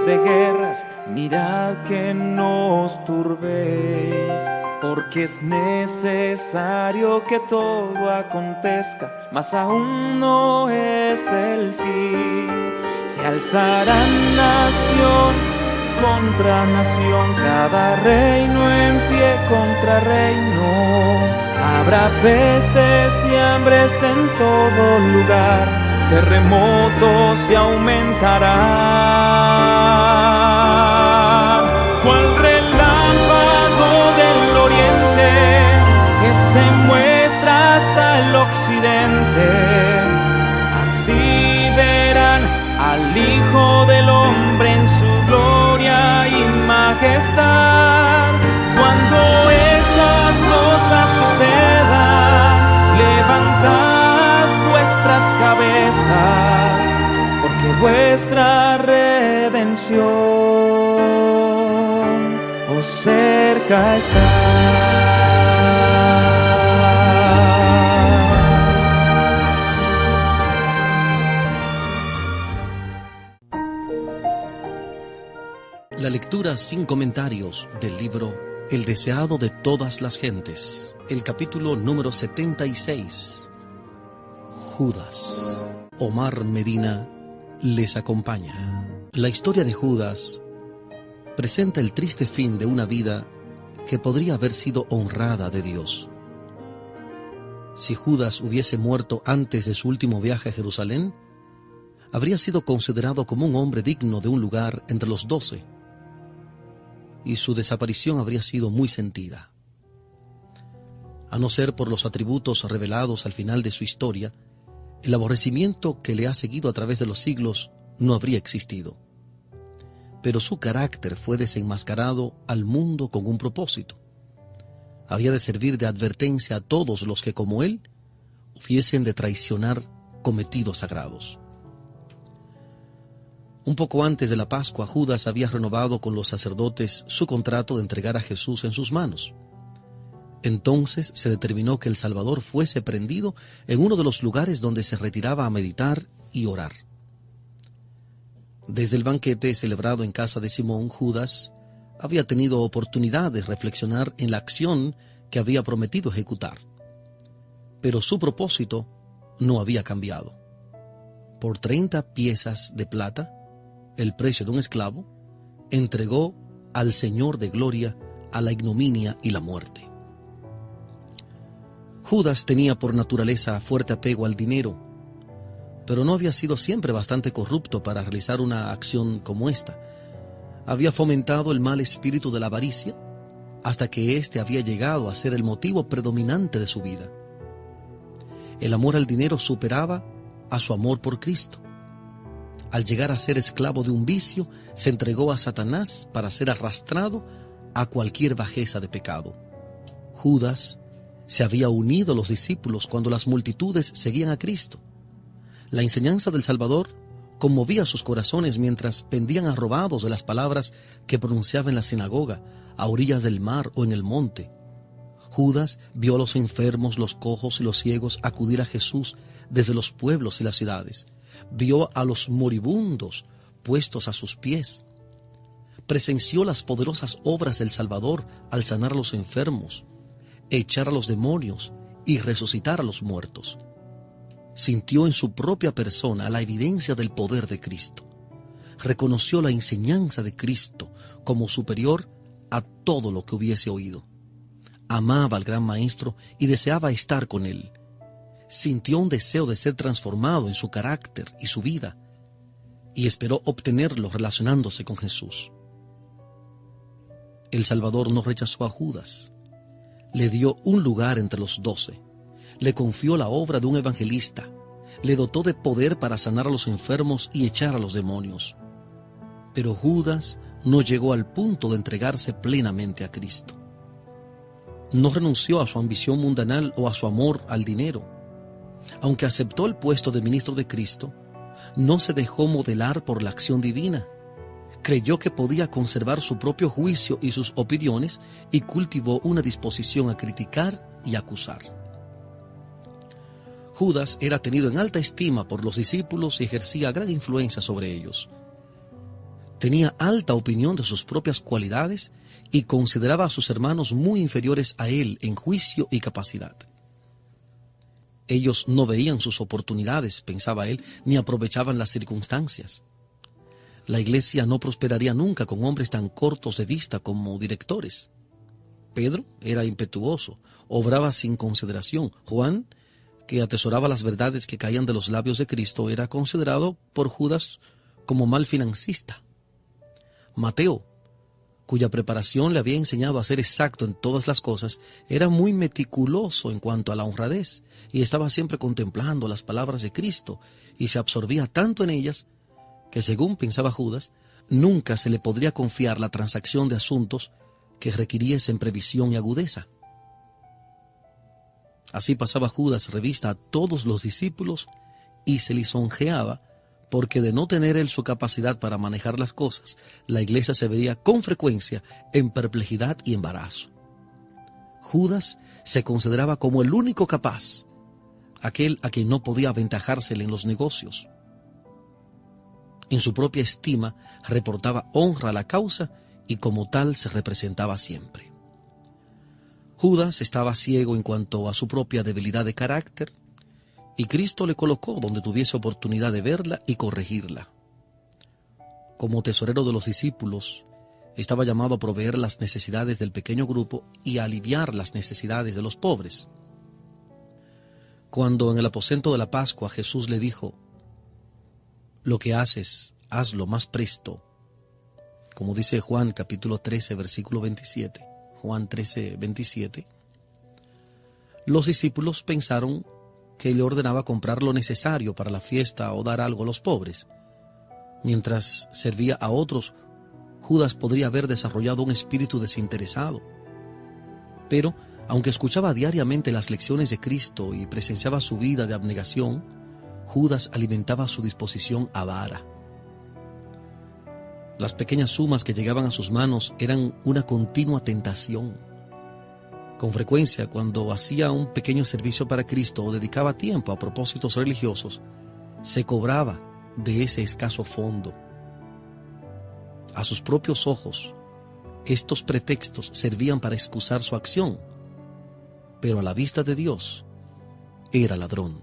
de guerras, mirad que no os turbéis, porque es necesario que todo acontezca, mas aún no es el fin. Se alzarán nación contra nación, cada reino en pie contra reino. Habrá pestes y hambres en todo lugar, terremotos se aumentarán. Cual relámpago del oriente que se muestra hasta el occidente, así verán al Hijo del Hombre en su gloria y majestad. Cuando estas cosas sucedan, levantad vuestras cabezas, porque vuestra redención os cerca está. La lectura sin comentarios del libro El deseado de todas las gentes, el capítulo número 76. Judas. Omar Medina les acompaña. La historia de Judas presenta el triste fin de una vida que podría haber sido honrada de Dios. Si Judas hubiese muerto antes de su último viaje a Jerusalén, habría sido considerado como un hombre digno de un lugar entre los 12, y su desaparición habría sido muy sentida. A no ser por los atributos revelados al final de su historia, el aborrecimiento que le ha seguido a través de los siglos no habría existido. Pero su carácter fue desenmascarado al mundo con un propósito. Había de servir de advertencia a todos los que, como él, hubiesen de traicionar cometidos sagrados. Un poco antes de la Pascua, Judas había renovado con los sacerdotes su contrato de entregar a Jesús en sus manos. Entonces se determinó que el Salvador fuese prendido en uno de los lugares donde se retiraba a meditar y orar. Desde el banquete celebrado en casa de Simón, Judas había tenido oportunidad de reflexionar en la acción que había prometido ejecutar. Pero su propósito no había cambiado. Por 30 piezas de plata, el precio de un esclavo, entregó al Señor de gloria a la ignominia y la muerte. Judas tenía por naturaleza fuerte apego al dinero, pero no había sido siempre bastante corrupto para realizar una acción como esta. Había fomentado el mal espíritu de la avaricia hasta que éste había llegado a ser el motivo predominante de su vida. El amor al dinero superaba a su amor por Cristo. Al llegar a ser esclavo de un vicio, se entregó a Satanás para ser arrastrado a cualquier bajeza de pecado. Judas se había unido a los discípulos cuando las multitudes seguían a Cristo. La enseñanza del Salvador conmovía sus corazones mientras pendían arrobados de las palabras que pronunciaba en la sinagoga, a orillas del mar o en el monte. Judas vio a los enfermos, los cojos y los ciegos acudir a Jesús desde los pueblos y las ciudades. Vio a los moribundos puestos a sus pies. Presenció las poderosas obras del Salvador al sanar a los enfermos, echar a los demonios y resucitar a los muertos. Sintió en su propia persona la evidencia del poder de Cristo. Reconoció la enseñanza de Cristo como superior a todo lo que hubiese oído. Amaba al gran Maestro y deseaba estar con él. Sintió un deseo de ser transformado en su carácter y su vida, y esperó obtenerlo relacionándose con Jesús. El Salvador no rechazó a Judas. Le dio un lugar entre los 12. Le confió la obra de un evangelista. Le dotó de poder para sanar a los enfermos y echar a los demonios. Pero Judas no llegó al punto de entregarse plenamente a Cristo. No renunció a su ambición mundanal o a su amor al dinero. Aunque aceptó el puesto de ministro de Cristo, no se dejó modelar por la acción divina. Creyó que podía conservar su propio juicio y sus opiniones y cultivó una disposición a criticar y acusar. Judas era tenido en alta estima por los discípulos y ejercía gran influencia sobre ellos. Tenía alta opinión de sus propias cualidades y consideraba a sus hermanos muy inferiores a él en juicio y capacidad. Ellos no veían sus oportunidades, pensaba él, ni aprovechaban las circunstancias. La iglesia no prosperaría nunca con hombres tan cortos de vista como directores. Pedro era impetuoso, obraba sin consideración. Juan, que atesoraba las verdades que caían de los labios de Cristo, era considerado por Judas como mal financista. Mateo, cuya preparación le había enseñado a ser exacto en todas las cosas, era muy meticuloso en cuanto a la honradez y estaba siempre contemplando las palabras de Cristo y se absorbía tanto en ellas que, según pensaba Judas, nunca se le podría confiar la transacción de asuntos que requiriesen previsión y agudeza. Así pasaba Judas revista a todos los discípulos y se lisonjeaba porque, de no tener él su capacidad para manejar las cosas, la iglesia se vería con frecuencia en perplejidad y embarazo. Judas se consideraba como el único capaz, aquel a quien no podía aventajársele en los negocios. En su propia estima reportaba honra a la causa y como tal se representaba siempre. Judas estaba ciego en cuanto a su propia debilidad de carácter, y Cristo le colocó donde tuviese oportunidad de verla y corregirla. Como tesorero de los discípulos, estaba llamado a proveer las necesidades del pequeño grupo y a aliviar las necesidades de los pobres. Cuando en el aposento de la Pascua Jesús le dijo: «Lo que haces, hazlo más presto», como dice Juan capítulo 13, versículo 27, Juan 13, 27, los discípulos pensaron que le ordenaba comprar lo necesario para la fiesta o dar algo a los pobres. Mientras servía a otros, Judas podría haber desarrollado un espíritu desinteresado. Pero, aunque escuchaba diariamente las lecciones de Cristo y presenciaba su vida de abnegación, Judas alimentaba su disposición avara. Las pequeñas sumas que llegaban a sus manos eran una continua tentación. Con frecuencia, cuando hacía un pequeño servicio para Cristo o dedicaba tiempo a propósitos religiosos, se cobraba de ese escaso fondo. A sus propios ojos, estos pretextos servían para excusar su acción, pero a la vista de Dios, era ladrón.